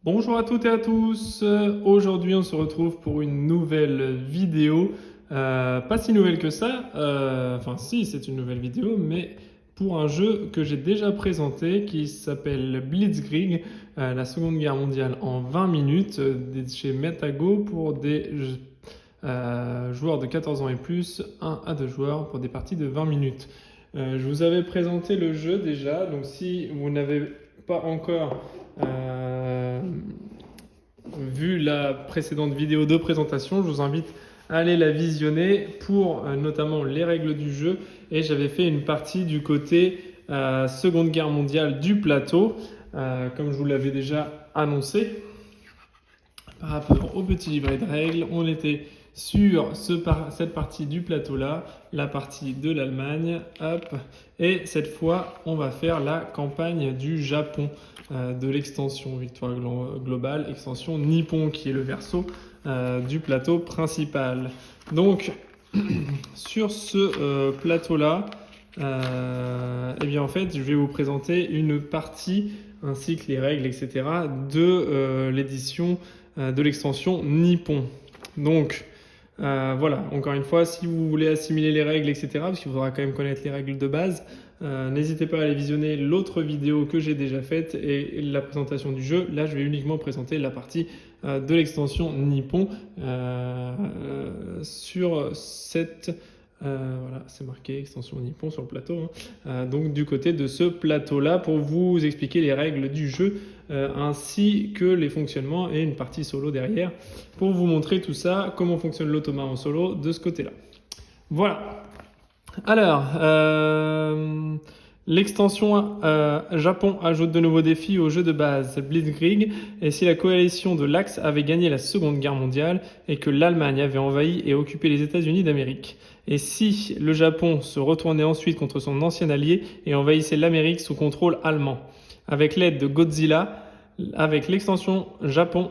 Bonjour à toutes et à tous. Aujourd'hui, on se retrouve pour une nouvelle vidéo. Pas si nouvelle que ça. Enfin, si, c'est une nouvelle vidéo, mais pour un jeu que j'ai déjà présenté qui s'appelle Blitzkrieg, la Seconde Guerre mondiale en 20 minutes, chez Metago pour des joueurs de 14 ans et plus, 1 à 2 joueurs pour des parties de 20 minutes. Je vous avais présenté le jeu déjà, donc si vous n'avez pas encore euh, vu la précédente vidéo de présentation, je vous invite à aller la visionner pour notamment les règles du jeu. Et j'avais fait une partie du côté Seconde Guerre mondiale du plateau, comme je vous l'avais déjà annoncé. Par rapport au petit livret de règles, on était sur cette partie du plateau-là, la partie de l'Allemagne, hop, et cette fois, on va faire la campagne du Japon, de l'extension Victoire Globale, extension Nippon, qui est le verso du plateau principal. Donc, sur ce plateau-là, eh bien en fait, je vais vous présenter une partie ainsi que les règles, etc., de l'édition de l'extension Nippon. Donc, voilà, encore une fois, si vous voulez assimiler les règles, etc., parce qu'il faudra quand même connaître les règles de base, n'hésitez pas à aller visionner l'autre vidéo que j'ai déjà faite et la présentation du jeu. Là, je vais uniquement présenter la partie de l'extension Nippon sur cette... voilà, c'est marqué extension Nippon sur le plateau, hein. Donc du côté de ce plateau-là pour vous expliquer les règles du jeu ainsi que les fonctionnements et une partie solo derrière pour vous montrer tout ça, comment fonctionne l'automa en solo de ce côté-là. Voilà. Alors, l'extension Japon ajoute de nouveaux défis au jeu de base Blitzkrieg, et si la coalition de l'Axe avait gagné la Seconde Guerre mondiale et que l'Allemagne avait envahi et occupé les États-Unis d'Amérique, et si le Japon se retournait ensuite contre son ancien allié et envahissait l'Amérique sous contrôle allemand, avec l'aide de Godzilla, avec l'extension Japon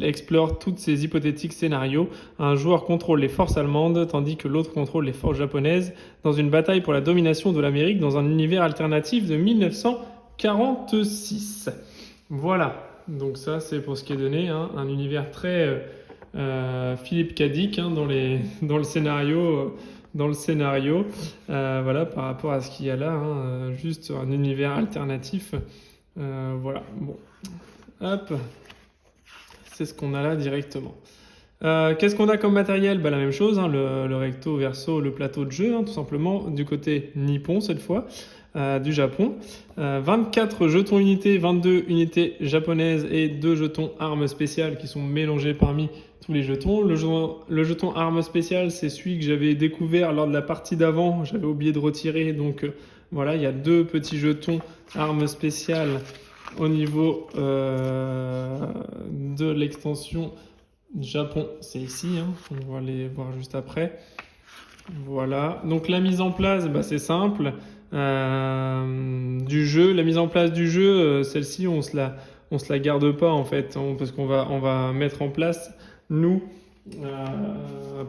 explore tous ces hypothétiques scénarios. Un joueur contrôle les forces allemandes tandis que l'autre contrôle les forces japonaises dans une bataille pour la domination de l'Amérique dans un univers alternatif de 1946. Voilà, donc ça c'est pour ce qui est donné, hein, un univers très Philippe Cadic hein, dans le scénario. Voilà, par rapport à ce qu'il y a là, hein, juste un univers alternatif. Voilà, bon, hop, c'est ce qu'on a là directement. Qu'est-ce qu'on a comme matériel? La même chose, hein, le recto verso, le plateau de jeu, hein, tout simplement, du côté nippon cette fois, du Japon. 24 jetons unités, 22 unités japonaises et 2 jetons armes spéciales qui sont mélangés parmi tous les jetons. Le jeton arme spéciale, c'est celui que j'avais découvert lors de la partie d'avant, j'avais oublié de retirer, donc voilà, il y a 2 petits jetons armes spéciales au niveau de l'extension Japon, c'est ici, hein, on va les voir juste après. Voilà, donc la mise en place, c'est simple. Du jeu, la mise en place du jeu, celle-ci, on se la garde pas en fait, parce on va mettre en place, nous,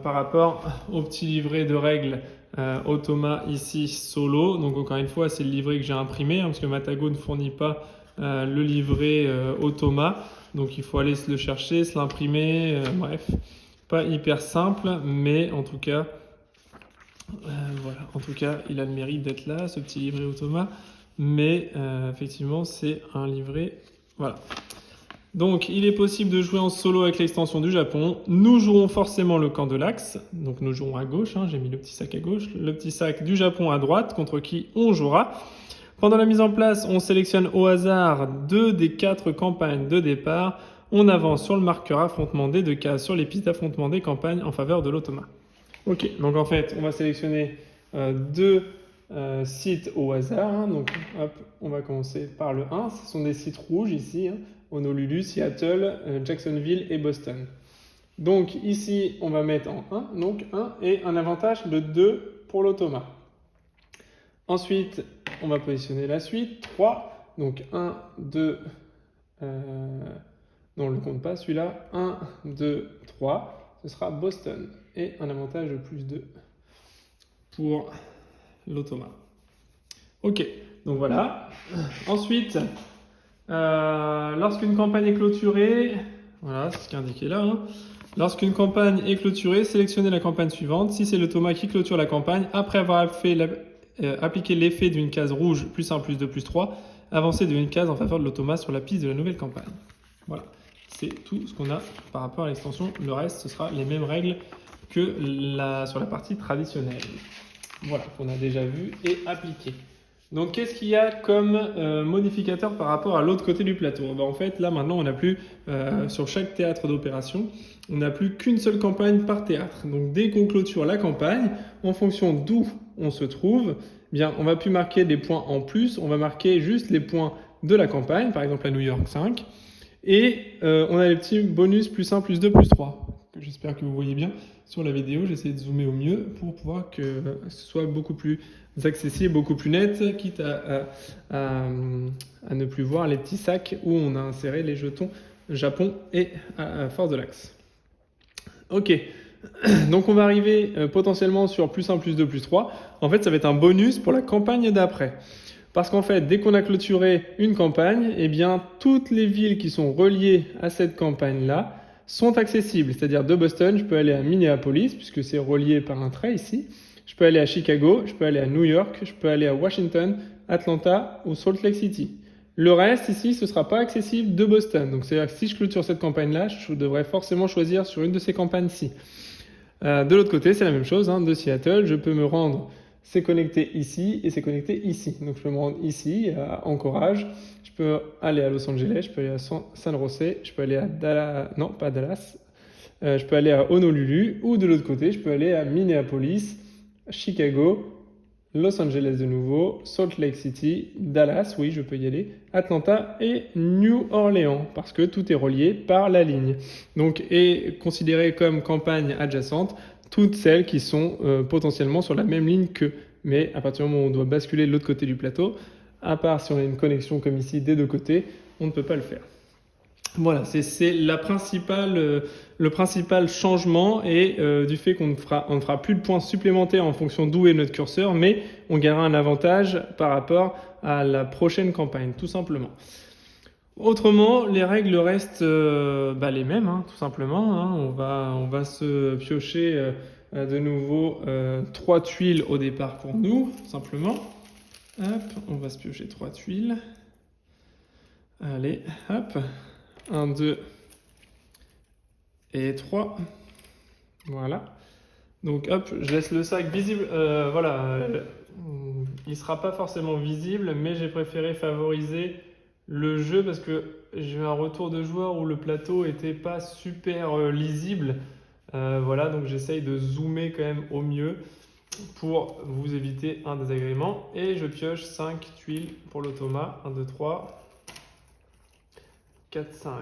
par rapport au petit livret de règles Automa ici solo. Donc encore une fois, c'est le livret que j'ai imprimé, hein, parce que Matago ne fournit pas le livret Automa. Donc il faut aller se le chercher, se l'imprimer, bref. Pas hyper simple, mais en tout cas, voilà. En tout cas, il a le mérite d'être là, ce petit livret Automa. Mais effectivement, c'est un livret. Voilà. Donc, il est possible de jouer en solo avec l'extension du Japon. Nous jouerons forcément le camp de l'Axe. Donc, nous jouerons à gauche. Hein, j'ai mis le petit sac à gauche. Le petit sac du Japon à droite, contre qui on jouera. Pendant la mise en place, on sélectionne au hasard 2 des 4 campagnes de départ. On avance sur le marqueur affrontement des 2 cases sur les pistes d'affrontement des campagnes en faveur de l'automa. Ok, donc en fait, on va sélectionner 2 sites au hasard. Hein. Donc, hop, on va commencer par le 1. Ce sont des sites rouges ici. Hein. Honolulu, Seattle, Jacksonville et Boston. Donc ici, on va mettre en 1, donc 1 et un avantage de 2 pour l'automa. Ensuite, on va positionner la suite, 3, donc 1, 2, non, on ne le compte pas celui-là, 1, 2, 3, ce sera Boston, et un avantage de plus 2 pour l'automa. Ok, donc voilà. Ensuite, Lorsqu'une campagne est clôturée, voilà, c'est ce qui est indiqué là, hein. Lorsqu'une campagne est clôturée, sélectionnez la campagne suivante. Si c'est l'automa qui clôture la campagne, après avoir appliqué l'effet d'une case rouge, plus 1, plus 2, plus 3, avancez d'une case en faveur de l'automa sur la piste de la nouvelle campagne. Voilà, c'est tout ce qu'on a par rapport à l'extension. Le reste, ce sera les mêmes règles que sur la partie traditionnelle. Voilà, qu'on a déjà vu et appliqué. Donc, qu'est-ce qu'il y a comme modificateur par rapport à l'autre côté du plateau? En fait, là, maintenant, on n'a plus, sur chaque théâtre d'opération, on n'a plus qu'une seule campagne par théâtre. Donc, dès qu'on clôture la campagne, en fonction d'où on se trouve, eh bien, on ne va plus marquer des points en plus, on va marquer juste les points de la campagne, par exemple à New York 5. Et on a les petits bonus plus 1, plus 2, plus 3. J'espère que vous voyez bien sur la vidéo. J'essaie de zoomer au mieux pour pouvoir que ce soit beaucoup plus accessible, beaucoup plus net, quitte à ne plus voir les petits sacs où on a inséré les jetons Japon et Force de l'Axe. Ok, donc on va arriver potentiellement sur plus 1, plus 2, plus 3. En fait, ça va être un bonus pour la campagne d'après. Parce qu'en fait, dès qu'on a clôturé une campagne, eh bien, toutes les villes qui sont reliées à cette campagne-là sont accessibles. C'est-à-dire de Boston, je peux aller à Minneapolis, puisque c'est relié par un trait ici. Je peux aller à Chicago, je peux aller à New York, je peux aller à Washington, Atlanta ou Salt Lake City. Le reste ici, ce ne sera pas accessible de Boston. Donc c'est-à-dire que si je clôture cette campagne-là, je devrais forcément choisir sur une de ces campagnes-ci. De l'autre côté, c'est la même chose, hein, de Seattle, je peux me rendre, c'est connecté ici et c'est connecté ici. Donc je peux me rendre ici, à Anchorage, je peux aller à Los Angeles, je peux aller à San José, je peux aller à Dallas, non pas Dallas, je peux aller à Honolulu, ou de l'autre côté, je peux aller à Minneapolis, Chicago, Los Angeles de nouveau, Salt Lake City, Dallas, oui je peux y aller, Atlanta et New Orleans, parce que tout est relié par la ligne. Donc, est considéré comme campagne adjacente toutes celles qui sont potentiellement sur la même ligne qu'eux. Mais à partir du moment où on doit basculer de l'autre côté du plateau, à part si on a une connexion comme ici des deux côtés, on ne peut pas le faire. Voilà, c'est le principal changement et du fait qu'on ne fera plus de points supplémentaires en fonction d'où est notre curseur, mais on gagnera un avantage par rapport à la prochaine campagne, tout simplement. Autrement, les règles restent les mêmes, hein, tout simplement. Hein. On va se piocher de nouveau 3 tuiles au départ pour nous, tout simplement. Hop, on va se piocher 3 tuiles. Allez, hop. 1, 2 et 3. Voilà. Donc hop, je laisse le sac visible. Voilà, il ne sera pas forcément visible, mais j'ai préféré favoriser le jeu parce que j'ai eu un retour de joueur où le plateau n'était pas super lisible. Voilà, donc j'essaye de zoomer quand même au mieux pour vous éviter un désagrément. Et je pioche 5 tuiles pour l'automa. 1, 2, 3, 4, 5.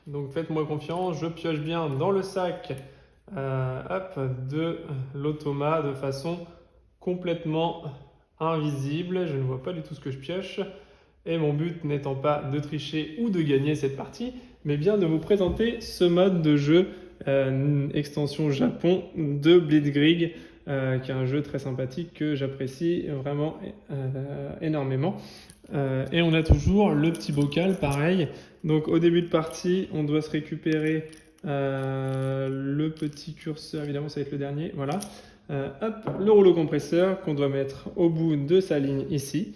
Donc faites-moi confiance, je pioche bien dans le sac de l'automa de façon complètement invisible. Je ne vois pas du tout ce que je pioche. Et mon but n'étant pas de tricher ou de gagner cette partie, mais bien de vous présenter ce mode de jeu extension Japon de Blitzkrieg, qui est un jeu très sympathique que j'apprécie vraiment énormément. Et on a toujours le petit bocal, pareil. Donc au début de partie, on doit se récupérer le petit curseur, évidemment ça va être le dernier, voilà. Hop, le rouleau compresseur qu'on doit mettre au bout de sa ligne ici.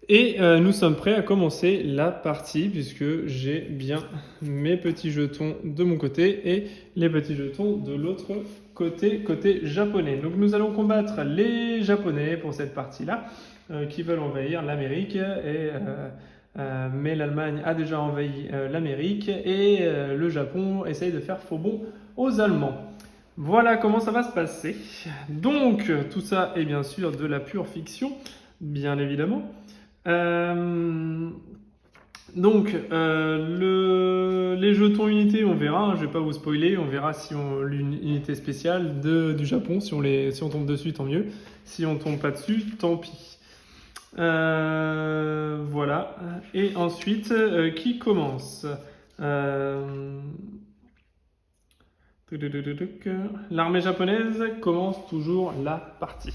Et nous sommes prêts à commencer la partie puisque j'ai bien mes petits jetons de mon côté et les petits jetons de l'autre côté japonais. Donc nous allons combattre les Japonais pour cette partie-là qui veulent envahir l'Amérique mais l'Allemagne a déjà envahi l'Amérique et le Japon essaye de faire faux bond aux Allemands. Voilà comment ça va se passer. Donc tout ça est bien sûr de la pure fiction, bien évidemment. Les jetons unités, on verra, hein, je ne vais pas vous spoiler, on verra si on une unité spéciale du Japon, si on tombe dessus, tant mieux. Si on tombe pas dessus, tant pis. Voilà. Et ensuite, qui commence L'armée japonaise commence toujours la partie.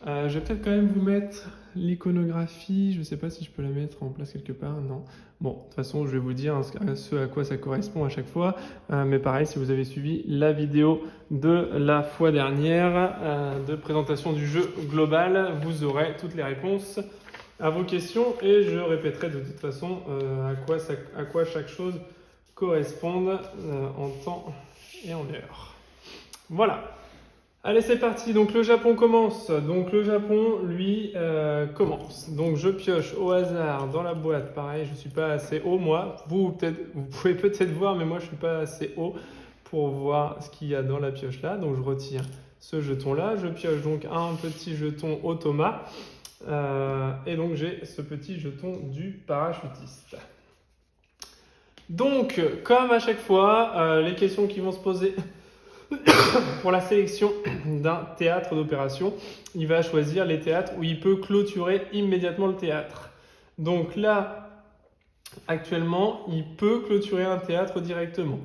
Je vais peut-être quand même vous mettre l'iconographie. Je ne sais pas si je peux la mettre en place quelque part. Non. Bon, de toute façon, je vais vous dire ce à quoi ça correspond à chaque fois. Mais pareil, si vous avez suivi la vidéo de la fois dernière de présentation du jeu global, vous aurez toutes les réponses à vos questions et je répéterai de toute façon à quoi chaque chose correspond en temps et en heure. Voilà. Allez, c'est parti. Donc le Japon commence. Donc le Japon, lui, commence. Donc je pioche au hasard dans la boîte. Pareil, je ne suis pas assez haut, moi. Vous pouvez peut-être voir, mais moi, je ne suis pas assez haut pour voir ce qu'il y a dans la pioche là. Donc je retire ce jeton-là. Je pioche donc un petit jeton automa. Et donc j'ai ce petit jeton du parachutiste. Donc, comme à chaque fois, les questions qui vont se poser pour la sélection d'un théâtre d'opération, il va choisir les théâtres où il peut clôturer immédiatement le théâtre. Donc là, actuellement, il peut clôturer un théâtre directement.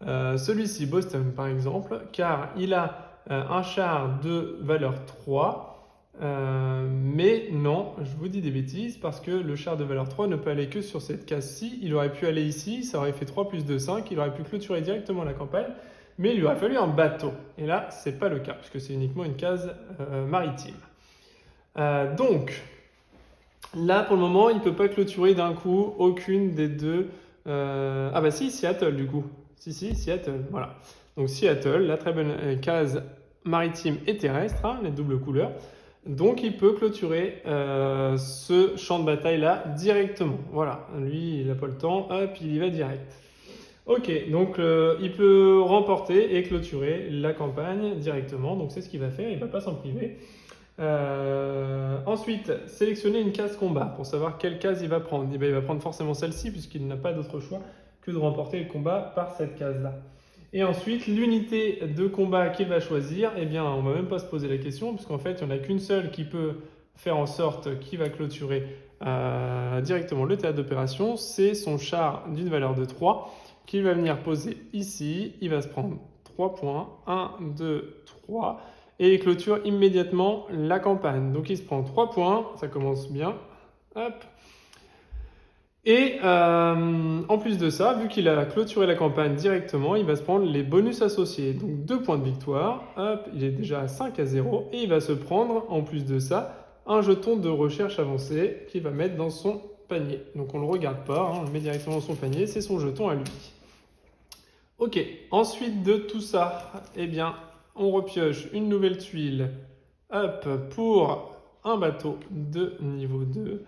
Celui-ci, Boston par exemple, car il a un char de valeur 3, mais non, je vous dis des bêtises, parce que le char de valeur 3 ne peut aller que sur cette case-ci. Il aurait pu aller ici, ça aurait fait 3 plus 2, 5, il aurait pu clôturer directement la campagne, mais il lui aurait fallu un bateau. Et là, ce n'est pas le cas, puisque c'est uniquement une case maritime. Donc, là, pour le moment, il ne peut pas clôturer d'un coup aucune des deux... Ah bah si, Seattle du coup. Si, Seattle, voilà. Donc Seattle, la très bonne case maritime et terrestre, hein, les doubles couleurs. Donc il peut clôturer ce champ de bataille-là directement. Voilà, lui, il n'a pas le temps, hop, il y va direct. Ok, donc il peut remporter et clôturer la campagne directement. Donc c'est ce qu'il va faire, il ne va pas s'en priver. Ensuite, sélectionner une case combat pour savoir quelle case il va prendre. Il va prendre forcément celle-ci puisqu'il n'a pas d'autre choix que de remporter le combat par cette case-là. Et ensuite, l'unité de combat qu'il va choisir, eh bien, on ne va même pas se poser la question puisqu'en fait, il n'y en a qu'une seule qui peut faire en sorte qu'il va clôturer directement le théâtre d'opération. C'est son char d'une valeur de 3 qu'il va venir poser ici. Il va se prendre 3 points. 1, 2, 3. Et il clôture immédiatement la campagne. Donc il se prend 3 points, ça commence bien. Hop. Et en plus de ça, vu qu'il a clôturé la campagne directement, il va se prendre les bonus associés. Donc 2 points de victoire, hop, il est déjà à 5 à 0. Et il va se prendre, en plus de ça, un jeton de recherche avancée qu'il va mettre dans son panier. Donc on ne le regarde pas, hein, on le met directement dans son panier, c'est son jeton à lui. Ok, ensuite de tout ça, eh bien, on repioche une nouvelle tuile, hop, pour un bateau de niveau 2.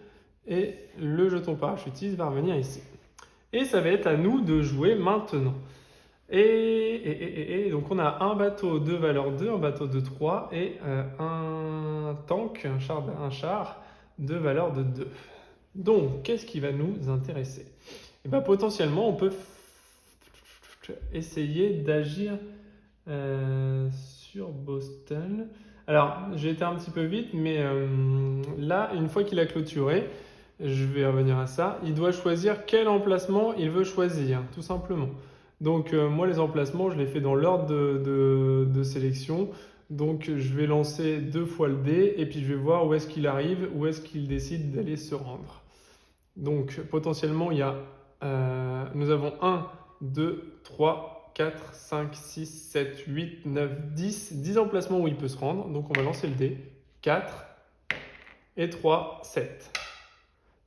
Et le jeton parachutiste va revenir ici. Et ça va être à nous de jouer maintenant. Et donc on a un bateau de valeur 2, un bateau de 3 et un tank, un char de valeur de 2. Donc, qu'est-ce qui va nous intéresser? Et bien, potentiellement, on peut essayer d'agir sur Boston. Alors, j'ai été un petit peu vite, mais là, une fois qu'il a clôturé, je vais revenir à ça, il doit choisir quel emplacement il veut choisir, tout simplement. Donc, moi, les emplacements, je les fais dans l'ordre de sélection. Donc, je vais lancer 2 fois le dé et puis je vais voir où est-ce qu'il arrive, où est-ce qu'il décide d'aller se rendre. Donc, potentiellement, nous avons 1, 2, 3, 4, 5, 6, 7, 8, 9, 10 emplacements où il peut se rendre. Donc on va lancer le dé. 4 et 3, 7.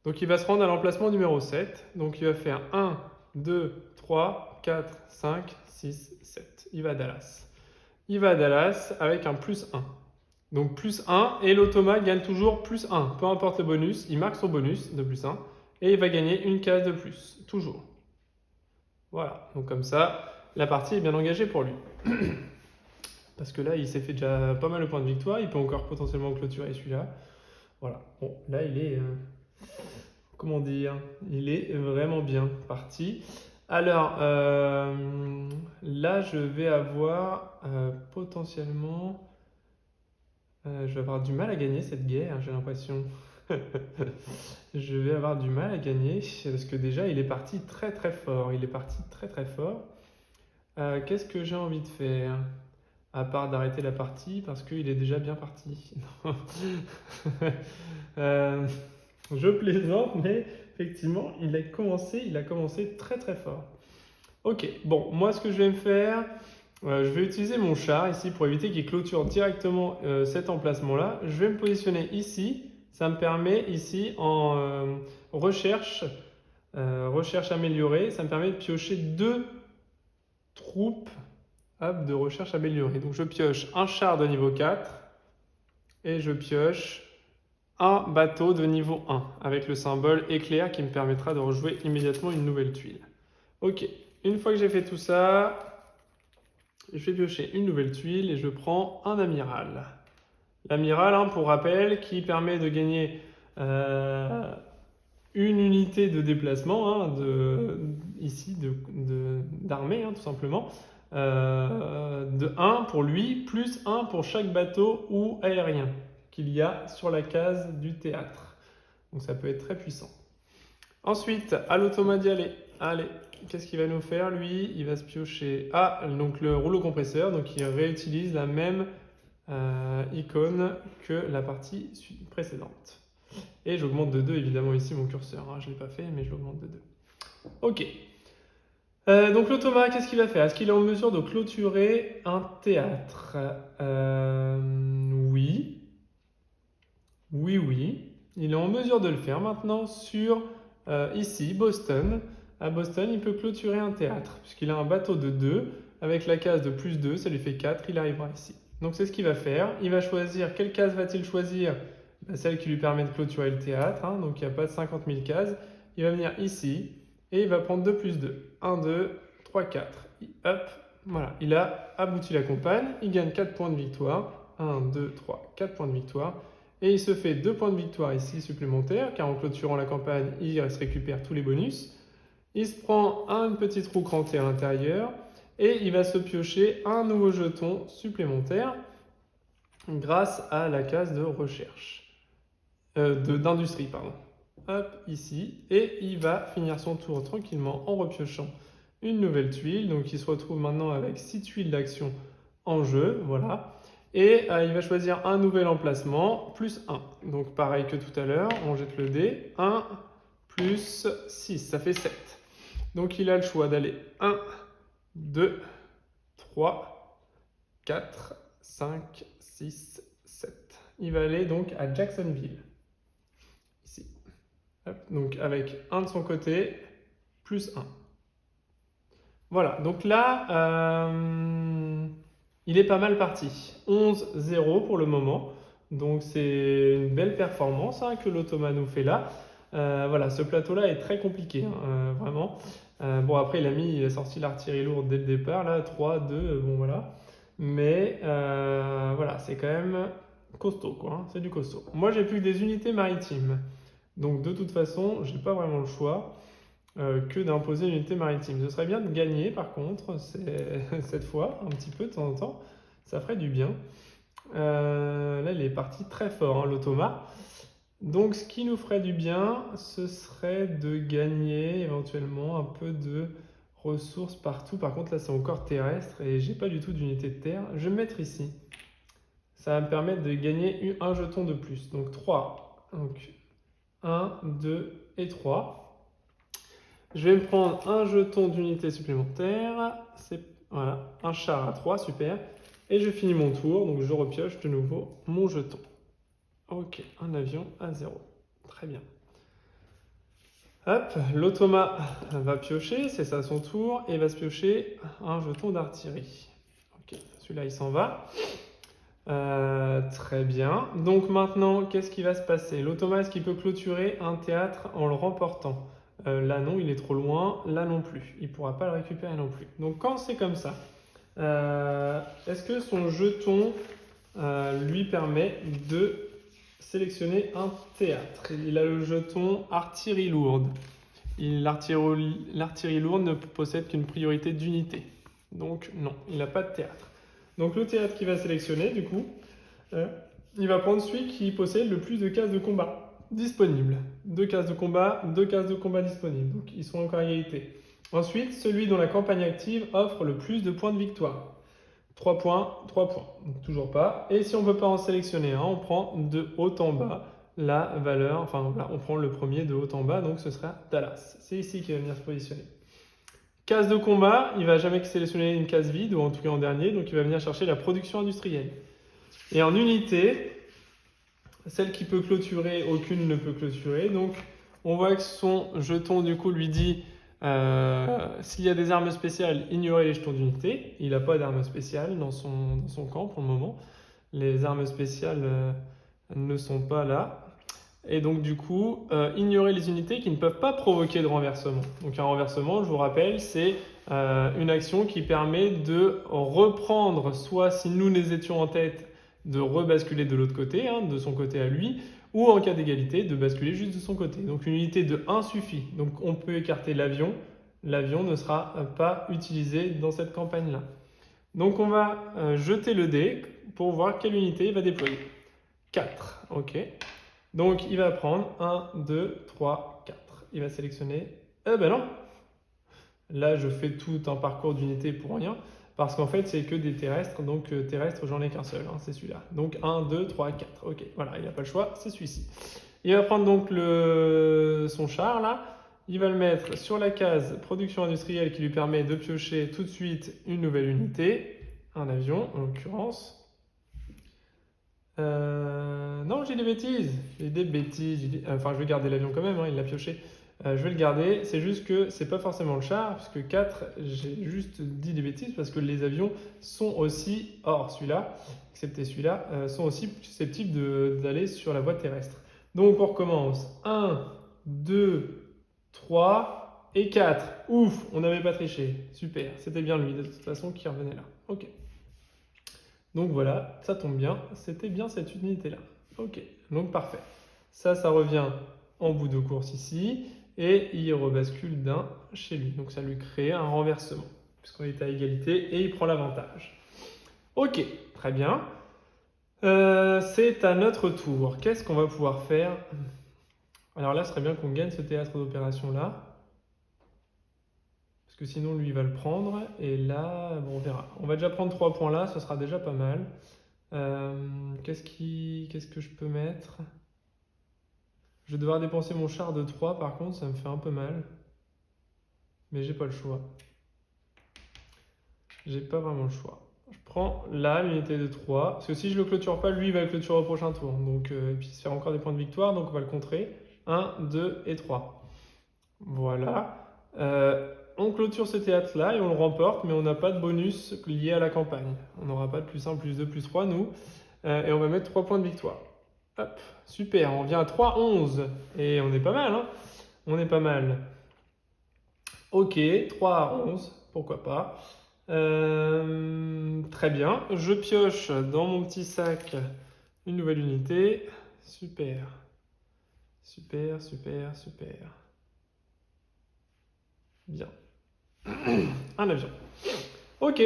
Donc il va se rendre à l'emplacement numéro 7. Donc il va faire 1, 2, 3, 4, 5, 6, 7. Il va à Dallas. Il va à Dallas avec un plus 1. Donc plus 1 et l'automa gagne toujours plus 1. Peu importe le bonus, il marque son bonus de plus 1 et il va gagner une case de plus, toujours. Voilà, donc comme ça, la partie est bien engagée pour lui. Parce que là, il s'est fait déjà pas mal de points de victoire, il peut encore potentiellement clôturer celui-là. Voilà, bon, là, il est, comment dire, il est vraiment bien parti. Alors, là, je vais avoir potentiellement, je vais avoir du mal à gagner cette guerre, j'ai l'impression. Je vais avoir du mal à gagner parce que déjà il est parti très très fort. Il est parti très très fort. Qu'est-ce que j'ai envie de faire? à part d'arrêter la partie parce qu'il est déjà bien parti. Euh, je plaisante, mais effectivement, il a commencé très très fort. Ok, bon, moi ce que je vais me faire, je vais utiliser mon char ici pour éviter qu'il clôture directement cet emplacement-là. Je vais me positionner ici. Ça me permet ici en recherche améliorée, ça me permet de piocher 2 troupes de recherche améliorée. Donc je pioche un char de niveau 4 et je pioche un bateau de niveau 1 avec le symbole éclair qui me permettra de rejouer immédiatement une nouvelle tuile. Ok, une fois que j'ai fait tout ça, je vais piocher une nouvelle tuile et je prends un amiral. L'amiral, hein, pour rappel, qui permet de gagner une unité de déplacement, hein, ici d'armée, hein, tout simplement, de 1 pour lui, plus 1 pour chaque bateau ou aérien qu'il y a sur la case du théâtre. Donc ça peut être très puissant. Ensuite, à l'automa d'y aller. Allez, qu'est-ce qu'il va nous faire lui? Il va se piocher donc le rouleau compresseur, donc il réutilise la même icône que la partie précédente. Et j'augmente de 2 évidemment ici mon curseur, hein. Je ne l'ai pas fait mais je l'augmente de 2. Ok. Donc l'automa, qu'est-ce qu'il va faire? Est-ce qu'il est en mesure de clôturer un théâtre? Oui. Oui. Il est en mesure de le faire maintenant sur ici, Boston. À Boston, il peut clôturer un théâtre puisqu'il a un bateau de 2 avec la case de plus 2, ça lui fait 4, il arrivera ici. Donc c'est ce qu'il va faire. Il va choisir, quelle case va-t-il choisir? Celle qui lui permet de clôturer le théâtre, hein, donc il n'y a pas de 50 000 cases. Il va venir ici et il va prendre 2 plus 2. 1, 2, 3, 4. Hop, voilà, il a abouti la campagne, il gagne 4 points de victoire. 1, 2, 3, 4 points de victoire. Et il se fait 2 points de victoire ici supplémentaires, car en clôturant la campagne, il récupère tous les bonus. Il se prend un petit trou cranté à l'intérieur et il va se piocher un nouveau jeton supplémentaire grâce à la case de recherche. D'industrie, pardon. Hop, ici. Et il va finir son tour tranquillement en repiochant une nouvelle tuile. Donc il se retrouve maintenant avec 6 tuiles d'action en jeu. Voilà. Et il va choisir un nouvel emplacement, plus 1. Donc pareil que tout à l'heure, on jette le dé. 1 plus 6, ça fait 7. Donc il a le choix d'aller 1, 2, 3, 4, 5, 6, 7. Il va aller donc à Jacksonville. Ici. Hop, donc avec 1 de son côté, plus 1. Voilà, donc là, il est pas mal parti. 11-0 pour le moment. Donc c'est une belle performance, hein, que l'automa nous fait là. Voilà, ce plateau-là est très compliqué, hein, vraiment. Bon, après, il a sorti l'artillerie lourde dès le départ, là, 3, 2, bon voilà. Mais voilà, c'est quand même costaud, quoi, hein, c'est du costaud. Moi, j'ai plus que des unités maritimes. Donc de toute façon, j'ai pas vraiment le choix que d'imposer une unité maritime. Ce serait bien de gagner, par contre, cette fois, un petit peu de temps en temps. Ça ferait du bien. Là, il est parti très fort, hein, l'automa. Donc, ce qui nous ferait du bien, ce serait de gagner éventuellement un peu de ressources partout. Par contre, là, c'est encore terrestre et j'ai pas du tout d'unité de terre. Je vais me mettre ici. Ça va me permettre de gagner un jeton de plus. Donc, 3. Donc, 1, 2 et 3. Je vais me prendre un jeton d'unité supplémentaire. Voilà, un char à 3, super. Et je finis mon tour, donc je repioche de nouveau mon jeton. Ok, un avion à 0. Très bien. Hop, l'automa va piocher, c'est ça son tour, et va se piocher un jeton d'artillerie. Ok, celui-là il s'en va. Très bien. Donc maintenant, qu'est-ce qui va se passer? L'automa, est-ce qu'il peut clôturer un théâtre en le remportant? Là non, il est trop loin. Là non plus. Il ne pourra pas le récupérer non plus. Donc quand c'est comme ça, est-ce que son jeton lui permet de sélectionner un théâtre? Il a le jeton artillerie lourde. L'artillerie lourde ne possède qu'une priorité d'unité. Donc non, il n'a pas de théâtre. Donc le théâtre qu'il va sélectionner, du coup, il va prendre celui qui possède le plus de cases de combat disponibles. 2 cases de combat, 2 cases de combat disponibles. Donc ils sont encore à égalité. Ensuite, celui dont la campagne active offre le plus de points de victoire. 3 points, 3 points. Donc toujours pas. Et si on ne peut pas en sélectionner un, on prend de haut en bas la valeur, enfin voilà, on prend le premier de haut en bas, donc ce sera Dallas. C'est ici qu'il va venir se positionner. Case de combat, il ne va jamais sélectionner une case vide, ou en tout cas en dernier, donc il va venir chercher la production industrielle. Et en unité, celle qui peut clôturer, aucune ne peut clôturer. Donc on voit que son jeton du coup lui dit s'il y a des armes spéciales, ignorez les jetons d'unité. Il n'a pas d'armes spéciales dans son camp pour le moment. Les armes spéciales ne sont pas là. Et donc du coup, ignorer les unités qui ne peuvent pas provoquer de renversement. Donc un renversement, je vous rappelle, c'est une action qui permet de reprendre, soit si nous les étions en tête, de rebasculer de l'autre côté, hein, de son côté à lui, ou en cas d'égalité, de basculer juste de son côté. Donc une unité de 1 suffit. Donc on peut écarter l'avion. L'avion ne sera pas utilisé dans cette campagne-là. Donc on va jeter le dé pour voir quelle unité il va déployer. 4, ok. Donc il va prendre 1, 2, 3, 4. Il va sélectionner... Eh ben non! Là je fais tout un parcours d'unité pour rien. Parce qu'en fait, c'est que des terrestres, donc terrestres, j'en ai qu'un seul, hein, c'est celui-là. Donc 1, 2, 3, 4. Ok, voilà, il n'a pas le choix, c'est celui-ci. Il va prendre donc son char, là. Il va le mettre sur la case production industrielle qui lui permet de piocher tout de suite une nouvelle unité, un avion en l'occurrence. Non, j'ai des bêtises. J'ai des bêtises. Enfin, je vais garder l'avion quand même, hein, il l'a pioché. Je vais le garder, c'est juste que c'est pas forcément le char, puisque 4, j'ai juste dit des bêtises, parce que les avions sont aussi, hors celui-là, excepté celui-là, sont aussi susceptibles d'aller sur la voie terrestre. Donc on recommence. 1, 2, 3 et 4. Ouf, on n'avait pas triché. Super, c'était bien lui de toute façon qui revenait là. Ok. Donc voilà, ça tombe bien, c'était bien cette unité-là. Ok, donc parfait. Ça revient en bout de course ici, et il rebascule d'un chez lui. Donc ça lui crée un renversement, puisqu'on est à égalité, et il prend l'avantage. Ok, très bien. C'est à notre tour. Qu'est-ce qu'on va pouvoir faire? Alors là, ce serait bien qu'on gagne ce théâtre d'opération-là. Parce que sinon, lui, il va le prendre. Et là, bon, on verra. On va déjà prendre 3 points là, ce sera déjà pas mal. Qu'est-ce que je peux mettre? Je vais devoir dépenser mon char de 3, par contre, ça me fait un peu mal. Mais j'ai pas le choix. J'ai pas vraiment le choix. Je prends là l'unité de 3. Parce que si je le clôture pas, lui, il va le clôturer au prochain tour. Donc, et puis il se fait encore des points de victoire, donc on va le contrer. 1, 2 et 3. Voilà. On clôture ce théâtre-là et on le remporte, mais on n'a pas de bonus lié à la campagne. On n'aura pas de plus 1, plus 2, plus 3, nous. Et on va mettre 3 points de victoire. Hop, super, on vient à 3, 11. Et on est pas mal, hein? On est pas mal. Ok, 3 à 11, pourquoi pas. Très bien, je pioche dans mon petit sac une nouvelle unité. Super. Super, super, super. Bien. Un avion. Ok.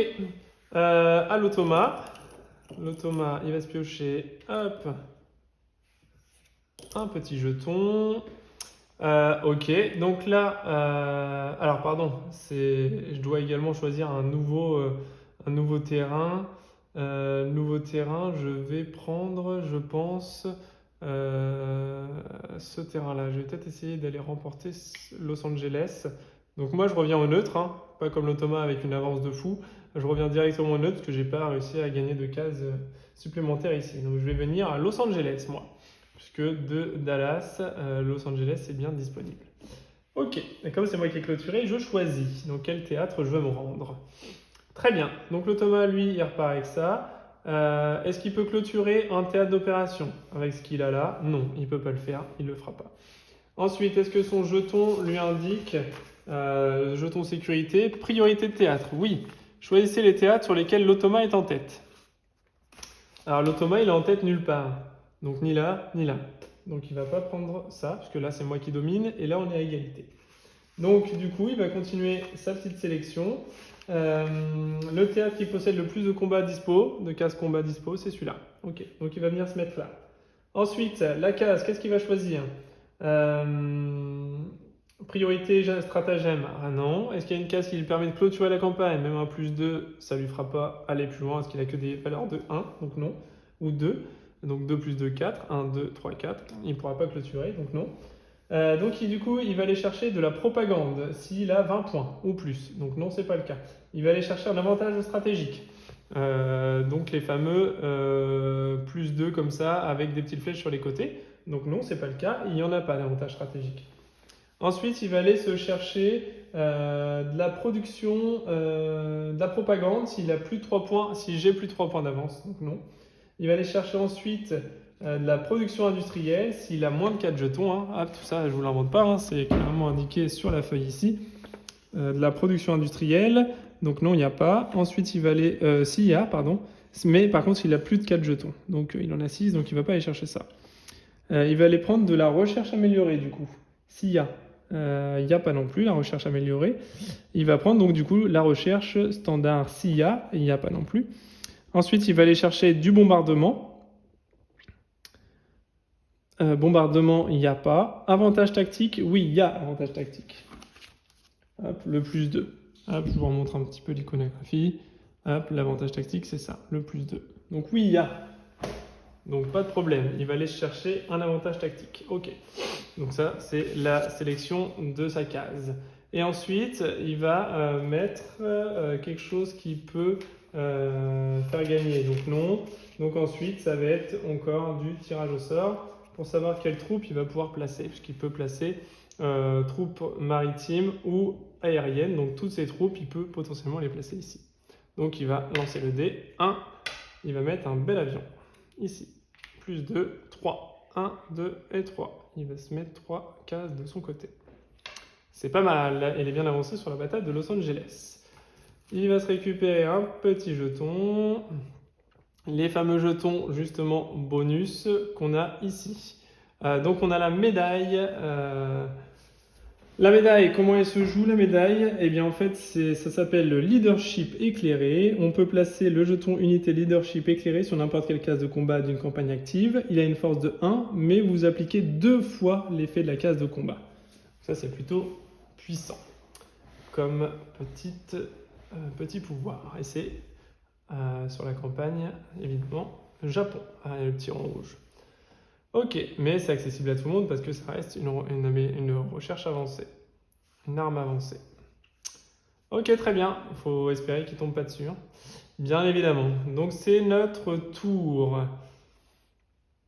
À l'automa. L'automa, il va se piocher. Hop. Un petit jeton. Ok. Donc là, alors pardon, je dois également choisir un nouveau terrain. Nouveau terrain, je vais prendre, je pense, ce terrain-là. Je vais peut-être essayer d'aller remporter Los Angeles. Donc moi, je reviens au neutre, hein, pas comme l'automa avec une avance de fou. Je reviens directement au neutre parce que j'ai pas réussi à gagner de cases supplémentaires ici. Donc je vais venir à Los Angeles, moi, puisque de Dallas, Los Angeles est bien disponible. Ok, et comme c'est moi qui ai clôturé, je choisis dans quel théâtre je veux me rendre. Très bien, donc l'automa, lui, il repart avec ça. Est-ce qu'il peut clôturer un théâtre d'opération avec ce qu'il a là? Non, il ne peut pas le faire, il ne le fera pas. Ensuite, est-ce que son jeton lui indique, jeton sécurité, priorité de théâtre? Oui, choisissez les théâtres sur lesquels l'automa est en tête. Alors l'automa, il est en tête nulle part, donc ni là, ni là. Donc il ne va pas prendre ça, parce que là c'est moi qui domine, et là on est à égalité. Donc du coup, il va continuer sa petite sélection. Le théâtre qui possède le plus de combats dispo, de cases combat dispo, c'est celui-là. Ok, donc il va venir se mettre là. Ensuite, la case, qu'est-ce qu'il va choisir? Priorité, stratagème, ah non. Est-ce qu'il y a une case qui lui permet de clôturer la campagne? Même un +2, ça ne lui fera pas aller plus loin, parce qu'il n'a que des valeurs de 1, donc non. Ou 2, donc 2 plus 2, 4. 1, 2, 3, 4. Il ne pourra pas clôturer, donc non. Donc du coup, il va aller chercher de la propagande s'il a 20 points ou plus. Donc non, c'est pas le cas. Il va aller chercher un avantage stratégique. Donc les fameux +2 comme ça, avec des petites flèches sur les côtés. Donc non, c'est pas le cas. Il n'y en a pas d'avantage stratégique. Ensuite, il va aller se chercher de la production, de la propagande s'il a plus de 3 points, si j'ai plus de 3 points d'avance, donc non. Il va aller chercher ensuite de la production industrielle s'il a moins de 4 jetons. Hein. Ah, tout ça, je ne vous l'invente pas, hein, c'est clairement indiqué sur la feuille ici. De la production industrielle, donc non, il n'y a pas. Ensuite, il va aller, s'il y a, pardon, mais par contre, il a plus de 4 jetons, donc il en a 6, donc il ne va pas aller chercher ça. Il va aller prendre de la recherche améliorée, du coup, s'il y a. Il n'y a pas non plus la recherche améliorée. Il va prendre donc du coup la recherche standard s'il y a, et il n'y a pas non plus. Ensuite, il va aller chercher du bombardement. Bombardement, il n'y a pas. Avantage tactique, oui, il y a avantage tactique. Hop, le +2. Hop, je vous remontre un petit peu l'iconographie. Hop, l'avantage tactique, c'est ça, le +2. Donc oui, il y a. Donc pas de problème, il va aller chercher un avantage tactique. Ok. Donc ça, c'est la sélection de sa case. Et ensuite, il va mettre quelque chose qui peut faire gagner. Donc non. Donc ensuite, ça va être encore du tirage au sort pour savoir quelle troupe il va pouvoir placer, puisqu'il peut placer troupes maritimes ou aériennes. Donc toutes ces troupes, il peut potentiellement les placer ici. Donc il va lancer le dé. 1, il va mettre un bel avion ici. +2, 3. 1, 2 et 3. Il va se mettre 3 cases de son côté. C'est pas mal, elle est bien avancée sur la bataille de Los Angeles. Il va se récupérer un petit jeton. Les fameux jetons, justement, bonus qu'on a ici. Donc on a la médaille. La médaille, comment elle se joue la médaille? Eh bien en fait, ça s'appelle le leadership éclairé. On peut placer le jeton unité leadership éclairé sur n'importe quelle case de combat d'une campagne active. Il a une force de 1, mais vous appliquez 2 fois l'effet de la case de combat. Ça c'est plutôt puissant comme petit pouvoir. Et c'est sur la campagne, évidemment, Japon. Ah, le petit rond rouge. Ok, mais c'est accessible à tout le monde parce que ça reste une recherche avancée, une arme avancée. Ok, très bien, il faut espérer qu'il ne tombe pas dessus, hein. Bien évidemment. Donc c'est notre tour.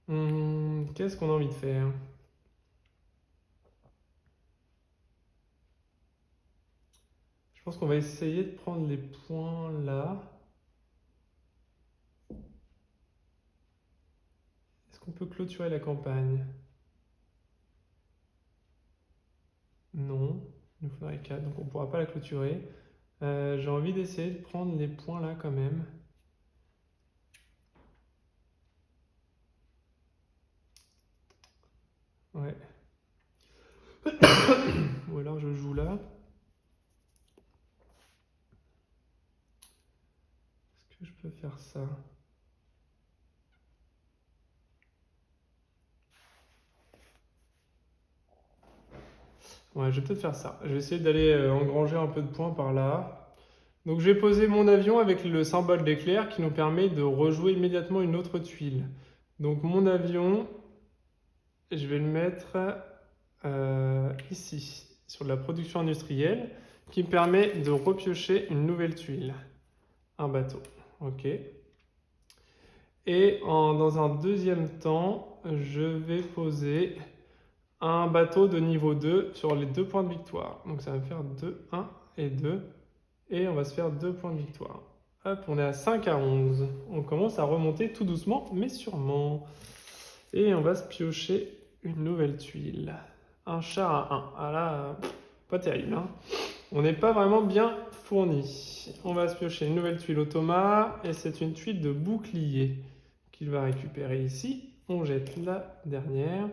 Qu'est-ce qu'on a envie de faire? Je pense qu'on va essayer de prendre les points là. Est-ce qu'on peut clôturer la campagne? Non, il nous faudrait 4, donc on ne pourra pas la clôturer. J'ai envie d'essayer de prendre les points là quand même. Ouais. Ou alors je joue là. Est-ce que je peux faire ça? Ouais, je vais peut-être faire ça. Je vais essayer d'aller engranger un peu de points par là. Donc je vais poser mon avion avec le symbole d'éclair qui nous permet de rejouer immédiatement une autre tuile. Donc mon avion, je vais le mettre ici, sur la production industrielle, qui me permet de repiocher une nouvelle tuile. Un bateau. Ok. Et dans un deuxième temps, je vais poser un bateau de niveau 2 sur les 2 points de victoire. Donc ça va me faire 2, 1 et 2. Et on va se faire 2 points de victoire. Hop, on est à 5 à 11. On commence à remonter tout doucement, mais sûrement. Et on va se piocher une nouvelle tuile. Un char à 1. Ah là, pas terrible, hein. On n'est pas vraiment bien fourni. On va se piocher une nouvelle tuile automa. Et c'est une tuile de bouclier qu'il va récupérer ici. On jette la dernière.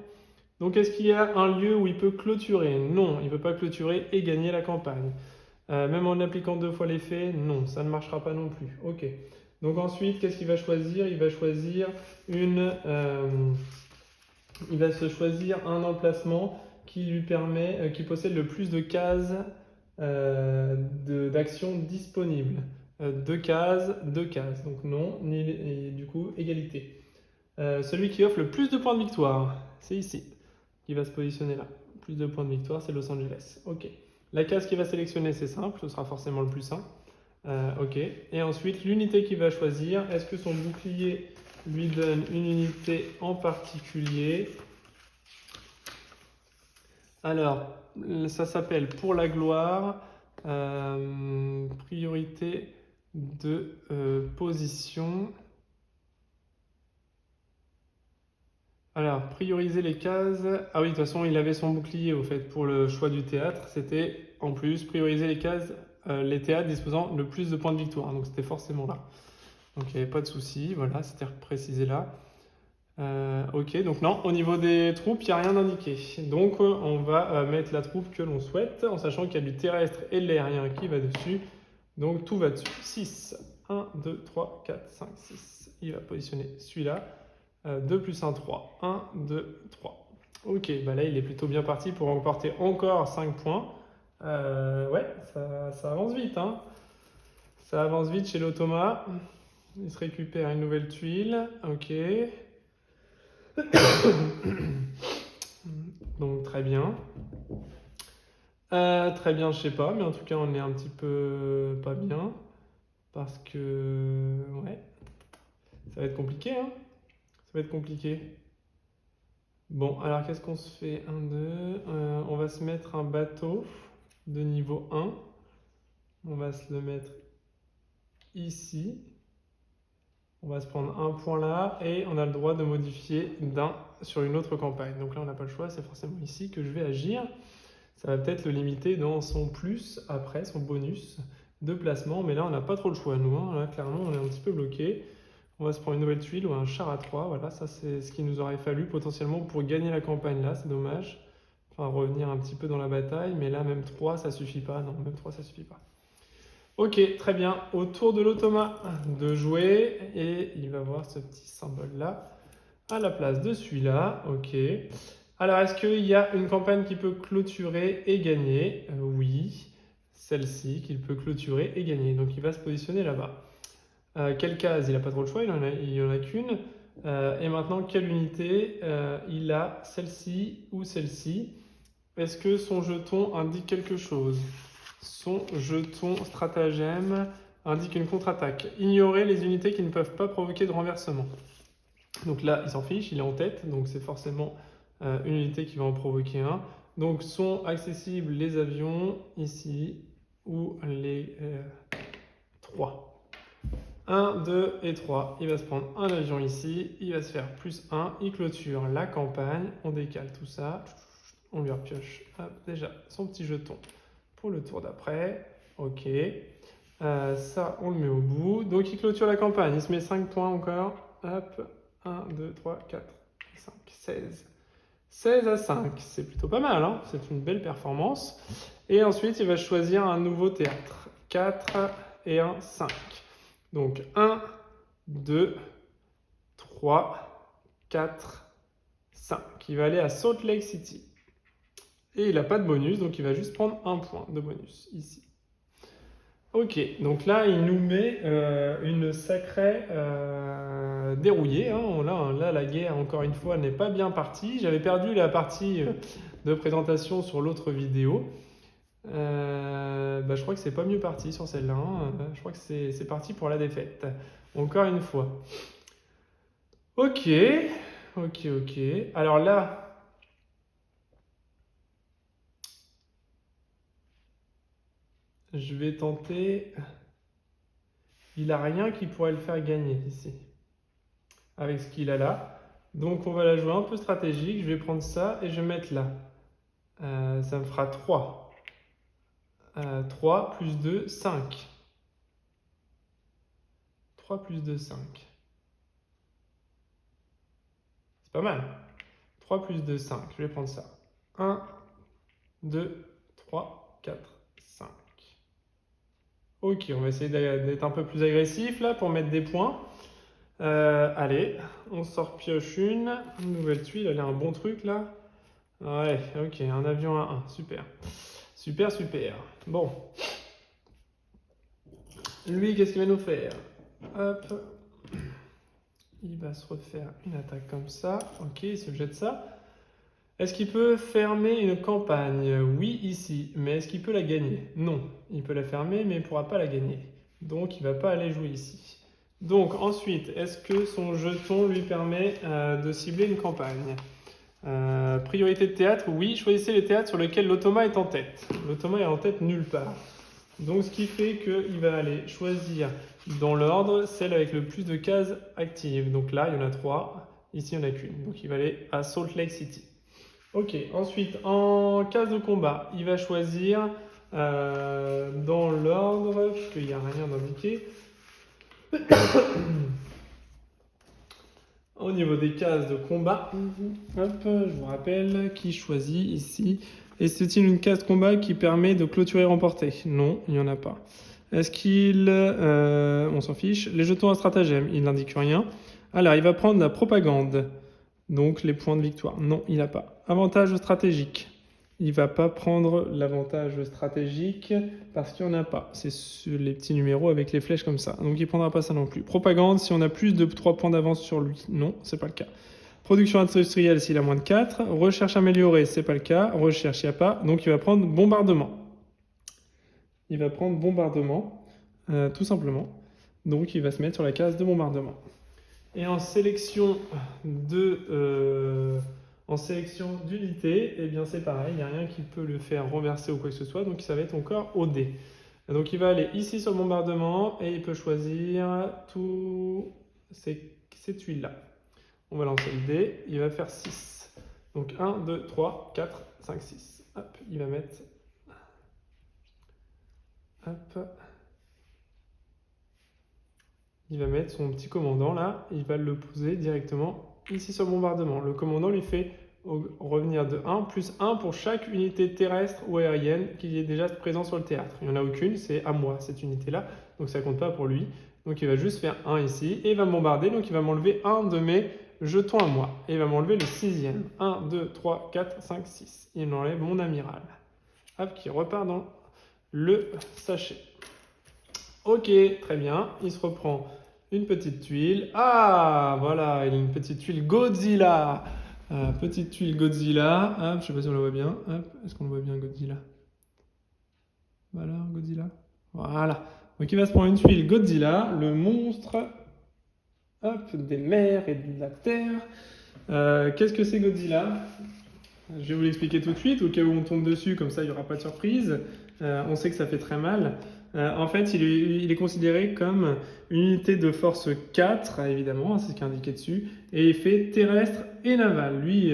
Donc est-ce qu'il y a un lieu où il peut clôturer? Non, il ne peut pas clôturer et gagner la campagne. Même en appliquant 2 fois l'effet, non, ça ne marchera pas non plus. Ok. Donc ensuite, qu'est-ce qu'il va choisir? Il va choisir il va se choisir un emplacement qui possède le plus de cases d'action disponibles. 2 cases, 2 cases. Donc non, et du coup, égalité. Celui qui offre le plus de points de victoire, c'est ici, qui va se positionner là. Plus de points de victoire, c'est Los Angeles. Ok. La case qu'il va sélectionner, c'est simple, ce sera forcément le plus simple. Ok. Et ensuite, l'unité qu'il va choisir, est-ce que son bouclier lui donne une unité en particulier? Alors, ça s'appelle pour la gloire, priorité de position. Alors, prioriser les cases. Ah oui, de toute façon, il avait son bouclier au fait pour le choix du théâtre. C'était en plus prioriser les cases, les théâtres disposant le plus de points de victoire. Donc c'était forcément là. Donc il n'y avait pas de souci. Voilà, c'était précisé là. Ok, donc non, au niveau des troupes, il n'y a rien d'indiqué. Donc on va mettre la troupe que l'on souhaite, en sachant qu'il y a du terrestre et de l'aérien qui va dessus. Donc tout va dessus. 6. 1, 2, 3, 4, 5, 6. Il va positionner celui-là. 2 plus 1, 3. 1, 2, 3. Ok, bah là il est plutôt bien parti pour remporter encore 5 points. Ouais, ça avance vite, hein. Ça avance vite chez l'Automa. Il se récupère une nouvelle tuile. Ok. Donc très bien. Très bien, je sais pas, mais en tout cas on est un petit peu pas bien. Parce que... Ouais. Ça va être compliqué, hein. Ça va être compliqué. Bon, alors qu'est-ce qu'on se fait? 1, 2. On va se mettre un bateau de niveau 1. On va se le mettre ici. On va se prendre un point là et on a le droit de modifier d'un sur une autre campagne. Donc là, on n'a pas le choix, c'est forcément ici que je vais agir. Ça va peut-être le limiter dans son plus, après, son bonus de placement. Mais là, on n'a pas trop le choix, nous, hein. Là, clairement, on est un petit peu bloqué. On va se prendre une nouvelle tuile ou un char à 3. Voilà, ça, c'est ce qu'il nous aurait fallu potentiellement pour gagner la campagne là. C'est dommage. Enfin, revenir un petit peu dans la bataille. Mais là, même 3, ça suffit pas. Non, même 3, ça suffit pas. Ok, très bien. Au tour de l'Automa de jouer. Et il va voir ce petit symbole-là à la place de celui-là. Ok. Alors, est-ce qu'il y a une campagne qui peut clôturer et gagner? Oui, celle-ci qu'il peut clôturer et gagner. Donc, il va se positionner là-bas. Quelle case? Il n'a pas trop le choix, il n'y en a qu'une. Et maintenant, quelle unité? Il a celle-ci ou celle-ci. Est-ce que son jeton indique quelque chose? Son jeton stratagème indique une contre-attaque. Ignorer les unités qui ne peuvent pas provoquer de renversement. Donc là, il s'en fiche, il est en tête, donc c'est forcément une unité qui va en provoquer un. Donc sont accessibles les avions ici ou les 3. 1, 2 et 3. Il va se prendre un avion ici, il va se faire plus 1, il clôture la campagne, on décale tout ça, on lui repioche déjà son petit jeton pour le tour d'après. Ok, ça on le met au bout. Donc il clôture la campagne, il se met 5 points encore. Hop, 1, 2, 3, 4, 5, 16. 16 à 5, c'est plutôt pas mal, hein, c'est une belle performance. Et ensuite, il va choisir un nouveau théâtre. 4 et 1, 5. Donc 1, 2, 3, 4, 5. Il va aller à Salt Lake City. Et il n'a pas de bonus, donc il va juste prendre un point de bonus ici. Ok, donc là, il nous met une sacrée dérouillée, hein. Là, la guerre, encore une fois, n'est pas bien partie. J'avais perdu la partie de présentation sur l'autre vidéo. Je crois que c'est pas mieux parti sur celle-là, hein. Je crois que c'est parti pour la défaite. Encore une fois. Ok. Alors là... Je vais tenter... Il n'a rien qui pourrait le faire gagner ici. Avec ce qu'il a là. Donc on va la jouer un peu stratégique. Je vais prendre ça et je vais mettre là. Ça me fera 3. 3 plus 2, 5. 3 plus 2, 5. C'est pas mal. 3 plus 2, 5. Je vais prendre ça. 1, 2, 3, 4, 5. Ok, on va essayer d'être un peu plus agressif là pour mettre des points. Allez, on sort pioche une nouvelle tuile. Elle a un bon truc là. Ouais, ok, un avion à 1, super. Super, super. Bon, lui, qu'est-ce qu'il va nous faire? Hop, il va se refaire une attaque comme ça. Ok, il se jette ça. Est-ce qu'il peut fermer une campagne? Oui, ici. Mais est-ce qu'il peut la gagner? Non. Il peut la fermer, mais il ne pourra pas la gagner. Donc, il ne va pas aller jouer ici. Donc, ensuite, est-ce que son jeton lui permet de cibler une campagne? Priorité de théâtre? Oui. Choisissez les théâtres sur lesquels l'automa est en tête. L'automa est en tête nulle part. Donc, ce qui fait qu'il va aller choisir dans l'ordre celle avec le plus de cases actives. Donc là, il y en a 3. Ici, il n'y en a qu'une. Donc, il va aller à Salt Lake City. Ok, ensuite, en case de combat, il va choisir dans l'ordre, puisqu'il n'y a rien d'indiqué. Au niveau des cases de combat, hop, je vous rappelle qui choisit ici. Et c'est-il une case de combat qui permet de clôturer et remporter? Non, il n'y en a pas. Est-ce qu'il... on s'en fiche. Les jetons à stratagème, il n'indique rien. Alors, il va prendre la propagande. Donc les points de victoire. Non, il n'a pas. Avantage stratégique. Il ne va pas prendre l'avantage stratégique parce qu'il n'y en a pas. C'est sur les petits numéros avec les flèches comme ça. Donc il ne prendra pas ça non plus. Propagande, si on a plus de 3 points d'avance sur lui. Non, c'est pas le cas. Production industrielle s'il a moins de 4. Recherche améliorée, c'est pas le cas. Recherche, il n'y a pas. Donc il va prendre bombardement. Il va prendre bombardement, tout simplement. Donc il va se mettre sur la case de bombardement. Et en sélection d'unité, eh bien c'est pareil, il n'y a rien qui peut le faire renverser ou quoi que ce soit, donc ça va être encore au dé. Donc il va aller ici sur le bombardement et il peut choisir toutes ces tuiles-là. On va lancer le dé, il va faire 6. Donc 1, 2, 3, 4, 5, 6. Hop, il va mettre... Hop. Il va mettre son petit commandant là, il va le poser directement ici sur le bombardement. Le commandant lui fait revenir de 1, plus 1 pour chaque unité terrestre ou aérienne qui est déjà présente sur le théâtre. Il n'y en a aucune, c'est à moi cette unité-là, donc ça ne compte pas pour lui. Donc il va juste faire 1 ici, et il va me bombarder, donc il va m'enlever un de mes jetons à moi. Et il va m'enlever le 6e. 1, 2, 3, 4, 5, 6. Il m'enlève mon amiral. Hop, qui repart dans le sachet. Ok, très bien. Il se reprend une petite tuile. Ah, voilà, il a une petite tuile Godzilla. Petite tuile Godzilla. Hop, je sais pas si on la voit bien. Hop, est-ce qu'on le voit bien Godzilla? Voilà, Godzilla. Voilà. Donc il va se prendre une tuile Godzilla, le monstre, hop, des mers et de la terre. Qu'est-ce que c'est Godzilla? Je vais vous l'expliquer tout de suite, au cas où on tombe dessus, comme ça il n'y aura pas de surprise. On sait que ça fait très mal. En fait, il est considéré comme une unité de force 4, évidemment, c'est ce qui est indiqué dessus, et il fait terrestre et naval. Lui,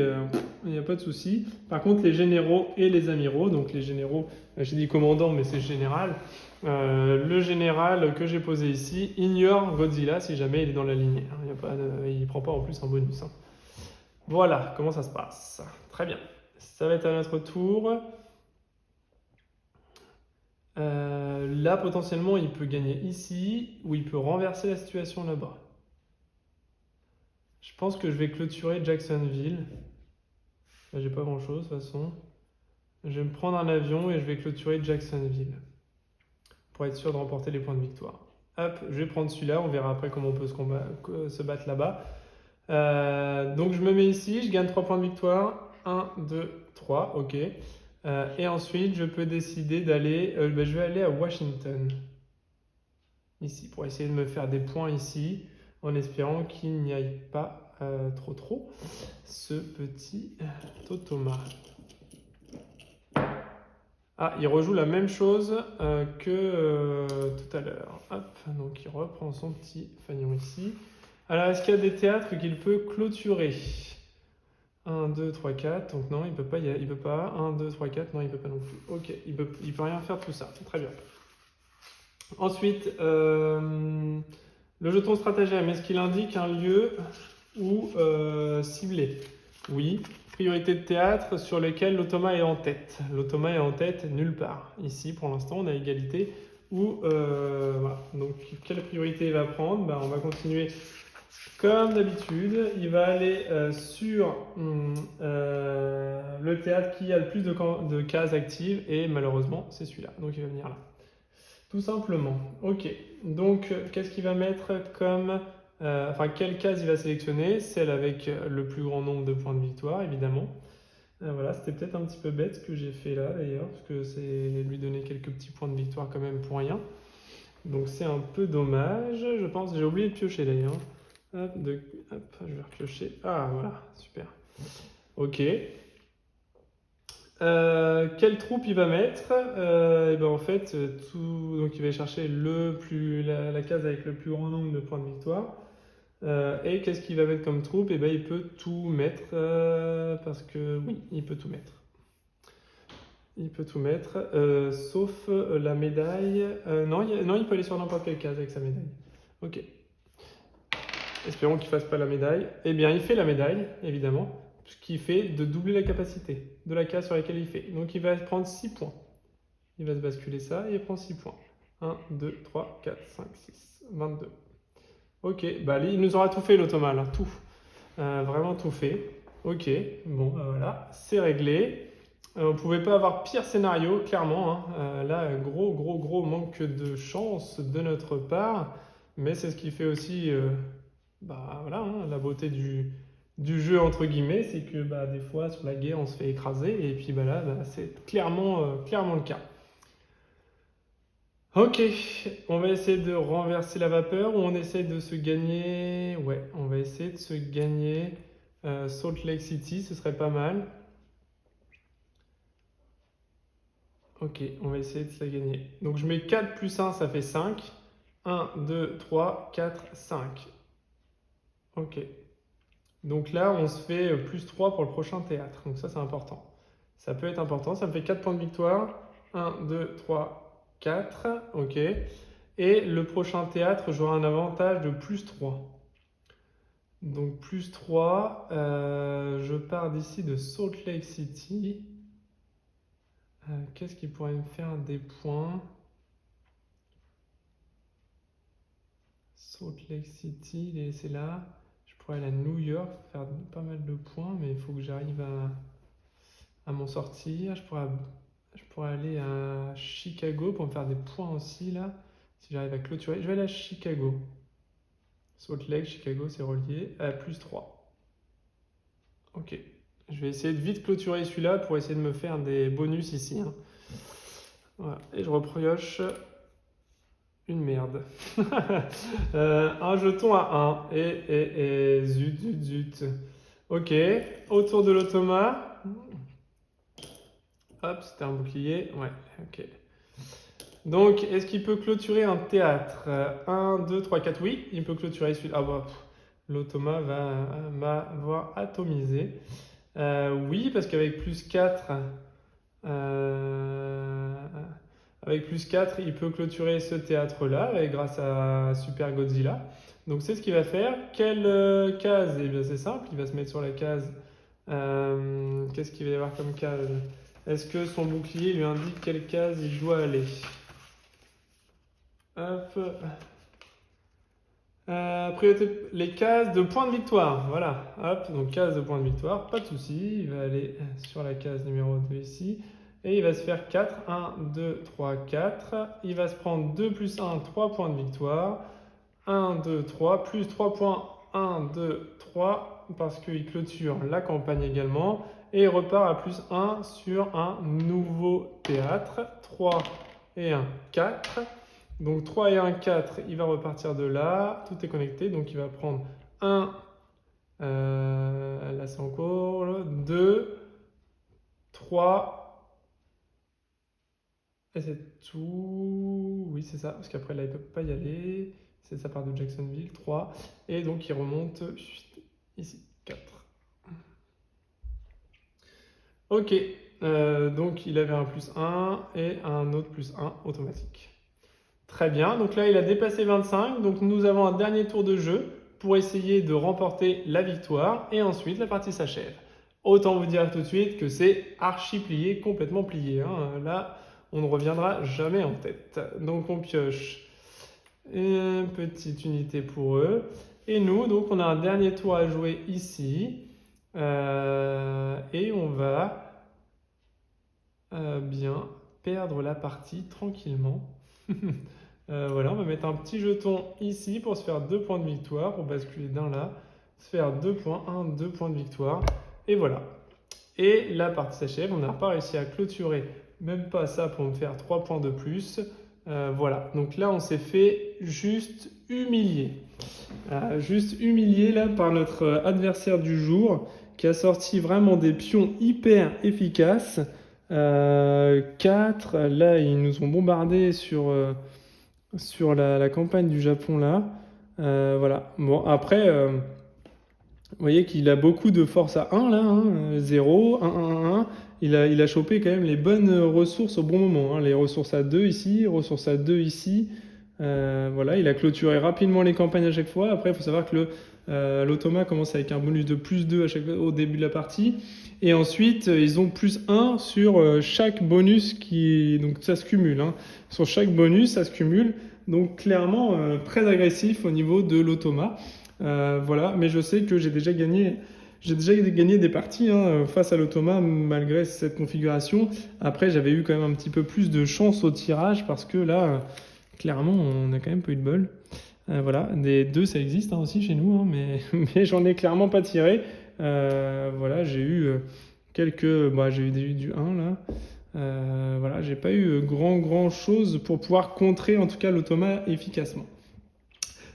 il n'y a pas de souci. Par contre, les généraux et les amiraux, donc les généraux, j'ai dit commandant, mais c'est général. Le général que j'ai posé ici ignore Godzilla si jamais il est dans la lignée. Il ne prend pas en plus un bonus. Voilà comment ça se passe. Très bien. Ça va être à notre tour. Là, potentiellement, il peut gagner ici, ou il peut renverser la situation là-bas. Je pense que je vais clôturer Jacksonville. Là, j'ai pas grand-chose, de toute façon. Je vais me prendre un avion et je vais clôturer Jacksonville. Pour être sûr de remporter les points de victoire. Hop, je vais prendre celui-là. On verra après comment on peut se battre là-bas. Donc, je me mets ici. Je gagne 3 points de victoire. 1, 2, 3. Ok. Et ensuite, je peux décider d'aller... je vais aller à Washington. Ici, pour essayer de me faire des points ici, en espérant qu'il n'y aille pas trop ce petit Totoma. Ah, il rejoue la même chose que tout à l'heure. Hop, donc il reprend son petit fanion ici. Alors, est-ce qu'il y a des théâtres qu'il peut clôturer? 1, 2, 3, 4, donc non, il peut pas, il peut pas. 1, 2, 3, 4, non, il peut pas non plus. Ok, il peut rien faire tout ça, très bien. Ensuite, le jeton stratagème, est-ce qu'il indique un lieu où cibler? Oui. Priorité de théâtre sur lequel l'automa est en tête. L'automa est en tête nulle part. Ici, pour l'instant, on a égalité. Voilà. Donc, quelle priorité il va prendre? On va continuer Comme d'habitude, il va aller sur le théâtre qui a le plus de cases actives et malheureusement c'est celui-là, donc il va venir là. Tout simplement. Ok, donc qu'est-ce qu'il va mettre comme... enfin, quelle case il va sélectionner? Celle avec le plus grand nombre de points de victoire, évidemment. Voilà, c'était peut-être un petit peu bête ce que j'ai fait là d'ailleurs, parce que c'est lui donner quelques petits points de victoire quand même pour rien. Donc c'est un peu dommage, je pense. J'ai oublié de piocher d'ailleurs. Hop, hop, je vais repiocher. Ah voilà, super. Ok. Quelle troupe il va mettre? Et ben en fait, donc il va chercher la case avec le plus grand nombre de points de victoire. Et qu'est-ce qu'il va mettre comme troupe? Et ben il peut tout mettre parce que oui, il peut tout mettre. Il peut tout mettre, sauf la médaille. Non, il peut aller sur n'importe quelle case avec sa médaille. Ok. Espérons qu'il ne fasse pas la médaille. Eh bien, il fait la médaille, évidemment, ce qui fait de doubler la capacité de la case sur laquelle il fait. Donc, il va prendre 6 points. Il va se basculer ça et il prend 6 points. 1, 2, 3, 4, 5, 6, 22. Ok, bah il nous aura tout fait l'automat, là, tout. Vraiment tout fait. Ok, bon, voilà, c'est réglé. On ne pouvait pas avoir pire scénario, clairement. Hein. Là, gros manque de chance de notre part. Mais c'est ce qui fait aussi voilà, hein, la beauté du jeu, entre guillemets. C'est que des fois, sur la guerre, on se fait écraser. Et puis là, c'est clairement le cas. Ok, on va essayer de renverser la vapeur ou on essaie de se gagner... Ouais, on va essayer de se gagner Salt Lake City, ce serait pas mal. Ok, on va essayer de se la gagner. Donc je mets 4 plus 1, ça fait 5. 1, 2, 3, 4, 5. Ok. Donc là, on se fait plus 3 pour le prochain théâtre. Donc ça, c'est important. Ça peut être important. Ça me fait 4 points de victoire. 1, 2, 3, 4. Ok. Et le prochain théâtre, j'aurai un avantage de plus 3. Donc plus 3. Je pars d'ici de Salt Lake City. Qu'est-ce qui pourrait me faire des points? Salt Lake City, c'est là. Je pourrais aller à New York, faire pas mal de points, mais il faut que j'arrive à m'en sortir. Je pourrais aller à Chicago pour me faire des points aussi, là. Si j'arrive à clôturer. Je vais aller à Chicago. Salt Lake, Chicago, c'est relié. À plus 3. Ok. Je vais essayer de vite clôturer celui-là pour essayer de me faire des bonus ici. Hein. Voilà. Et je reprioche une merde. Un jeton à 1. Et zut. Ok. Autour de l'automat. Hop, c'était un bouclier. Ouais, ok. Donc, est-ce qu'il peut clôturer un théâtre? 1, 2, 3, 4. Oui, il peut clôturer celui-là. Ah bah, l'automat va m'avoir atomisé. Oui, parce qu'avec plus 4, avec plus 4, il peut clôturer ce théâtre-là grâce à Super Godzilla. Donc c'est ce qu'il va faire. Quelle case? Eh bien c'est simple, il va se mettre sur la case. Qu'est-ce qu'il va y avoir comme case? Est-ce que son bouclier lui indique quelle case il doit aller? Hop. Priorité, les cases de points de victoire. Voilà. Hop, donc case de points de victoire, pas de souci. Il va aller sur la case numéro 2 ici. Et il va se faire 4. 1, 2, 3, 4. Il va se prendre 2 plus 1, 3 points de victoire. 1, 2, 3. Plus 3 points. 1, 2, 3. Parce qu'il clôture la campagne également. Et il repart à plus 1 sur un nouveau théâtre. 3 et 1, 4. Donc 3 et 1, 4, il va repartir de là, tout est connecté, donc il va prendre 1, là c'est encore 2, 3, et c'est tout, oui c'est ça, parce qu'après là il ne peut pas y aller, c'est ça part de Jacksonville, 3, et donc il remonte ici, 4. Ok, donc il avait un plus 1 et un autre plus 1 automatique. Très bien, donc là il a dépassé 25, donc nous avons un dernier tour de jeu pour essayer de remporter la victoire et ensuite la partie s'achève. Autant vous dire tout de suite que c'est archi plié, complètement plié. Hein. Là, on ne reviendra jamais en tête. Donc on pioche une petite unité pour eux. Et nous, donc on a un dernier tour à jouer ici. Et on va bien perdre la partie tranquillement. Voilà, on va mettre un petit jeton ici pour se faire 2 points de victoire, pour basculer d'un là, se faire 2 points, 2 points de victoire. Et voilà. Et la partie s'achève. On n'a pas réussi à clôturer, même pas ça, pour me faire 3 points de plus. Voilà, donc là on s'est fait juste humilier. Juste humilié là par notre adversaire du jour qui a sorti vraiment des pions hyper efficaces. 4, là ils nous ont bombardé sur la campagne du Japon là. Voilà, bon après, vous voyez qu'il a beaucoup de force à 1 là, hein, 0, 1, 1, 1. Il a chopé quand même les bonnes ressources au bon moment, hein. Les ressources à 2 ici, ressources à 2 ici. Voilà, il a clôturé rapidement les campagnes à chaque fois. Après, il faut savoir que l'automa commence avec un bonus de plus 2 au début de la partie. Et ensuite, ils ont plus 1 sur chaque bonus donc ça se cumule, hein. Sur chaque bonus, ça se cumule. Donc clairement, très agressif au niveau de l'automa. Voilà, mais je sais que j'ai déjà gagné des parties, hein, face à l'automa malgré cette configuration. Après, j'avais eu quand même un petit peu plus de chance au tirage parce que là, clairement, on a quand même pas eu de bol. Voilà, des 2 ça existe, hein, aussi chez nous, hein, mais j'en ai clairement pas tiré. Voilà, j'ai eu j'ai eu du 1 là. Voilà, j'ai pas eu grand chose pour pouvoir contrer en tout cas l'automa efficacement.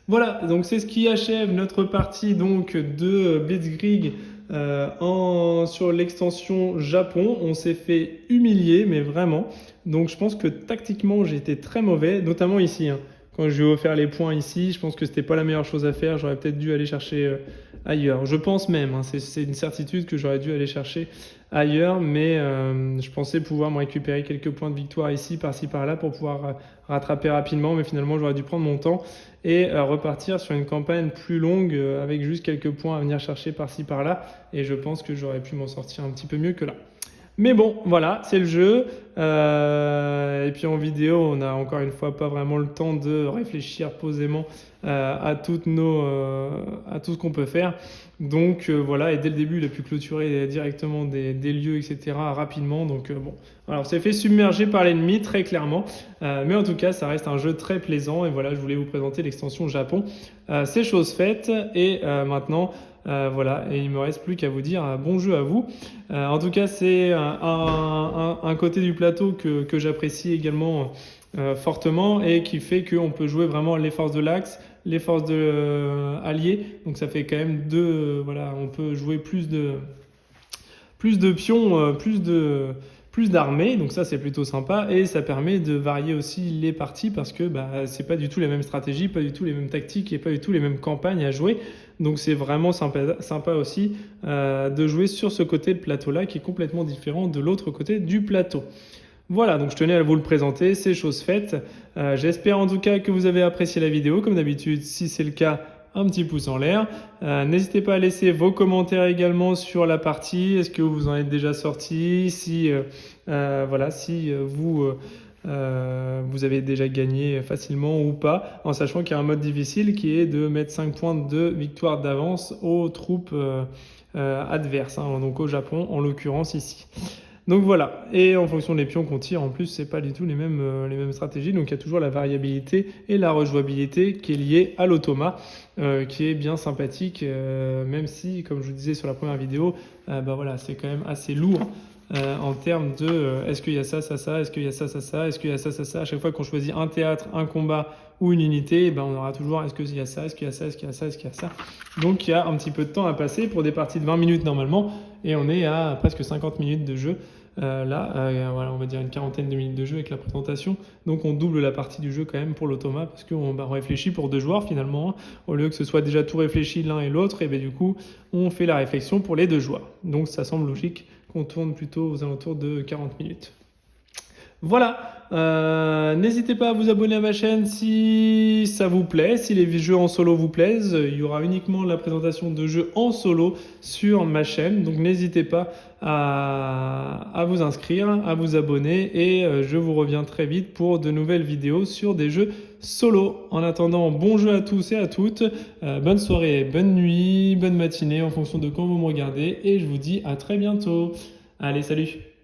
Voilà, donc c'est ce qui achève notre partie donc de Blitzkrieg sur l'extension Japon. On s'est fait humilier, mais vraiment. Donc je pense que tactiquement j'ai été très mauvais, notamment ici, hein. Quand je lui ai offert les points ici, je pense que c'était pas la meilleure chose à faire. J'aurais peut-être dû aller chercher ailleurs. Je pense même, hein, c'est une certitude que j'aurais dû aller chercher ailleurs, mais je pensais pouvoir me récupérer quelques points de victoire ici, par-ci, par-là, pour pouvoir rattraper rapidement, mais finalement j'aurais dû prendre mon temps et repartir sur une campagne plus longue avec juste quelques points à venir chercher par-ci, par-là, et je pense que j'aurais pu m'en sortir un petit peu mieux que là. Mais bon, voilà, c'est le jeu. Et puis en vidéo, on n'a encore une fois pas vraiment le temps de réfléchir posément à tout ce qu'on peut faire. Donc voilà, et dès le début, il a pu clôturer directement des lieux, etc. rapidement. Donc bon, alors on s'est fait submerger par l'ennemi très clairement. Mais en tout cas, ça reste un jeu très plaisant. Et voilà, je voulais vous présenter l'extension Japon. C'est chose faite. Et maintenant... voilà, et il me reste plus qu'à vous dire bon jeu à vous. En tout cas, c'est un côté du plateau que j'apprécie également fortement et qui fait qu'on peut jouer vraiment les forces de l'axe, les forces alliées. Donc ça fait quand même voilà, on peut jouer plus de pions, plus d'armées, donc ça c'est plutôt sympa et ça permet de varier aussi les parties parce que c'est pas du tout les mêmes stratégies, pas du tout les mêmes tactiques et pas du tout les mêmes campagnes à jouer. Donc c'est vraiment sympa aussi de jouer sur ce côté de plateau là qui est complètement différent de l'autre côté du plateau. Voilà, donc je tenais à vous le présenter, c'est chose faite. J'espère en tout cas que vous avez apprécié la vidéo. Comme d'habitude, si c'est le cas, un petit pouce en l'air. N'hésitez pas à laisser vos commentaires également sur la partie. Est-ce que vous en êtes déjà sorti? Si vous avez déjà gagné facilement ou pas, en sachant qu'il y a un mode difficile qui est de mettre 5 points de victoire d'avance aux troupes adverses, hein, donc au Japon en l'occurrence ici. Donc voilà, et en fonction des pions qu'on tire, en plus, c'est pas du tout les mêmes stratégies. Donc il y a toujours la variabilité et la rejouabilité qui est liée à l'automa, qui est bien sympathique, même si, comme je vous disais sur la première vidéo, voilà, c'est quand même assez lourd en termes de est-ce qu'il y a ça, est-ce qu'il y a ça, est-ce qu'il y a ça. À chaque fois qu'on choisit un théâtre, un combat ou une unité, on aura toujours est-ce qu'il y a ça, est-ce qu'il y a ça, est-ce qu'il y a ça, est-ce qu'il y a ça. Donc il y a un petit peu de temps à passer pour des parties de 20 minutes normalement, et on est à presque 50 minutes de jeu. Voilà, on va dire une quarantaine de minutes de jeu avec la présentation. Donc on double la partie du jeu quand même pour l'automa parce qu'on réfléchit pour 2 joueurs finalement, hein. Au lieu que ce soit déjà tout réfléchi l'un et l'autre, et du coup on fait la réflexion pour les 2 joueurs. Donc ça semble logique qu'on tourne plutôt aux alentours de 40 minutes. Voilà, n'hésitez pas à vous abonner à ma chaîne si ça vous plaît, si les jeux en solo vous plaisent. Il y aura uniquement la présentation de jeux en solo sur ma chaîne, donc n'hésitez pas à vous inscrire, à vous abonner et je vous reviens très vite pour de nouvelles vidéos sur des jeux solo. En attendant, bon jeu à tous et à toutes, bonne soirée, bonne nuit, bonne matinée en fonction de quand vous me regardez et je vous dis à très bientôt. Allez, salut!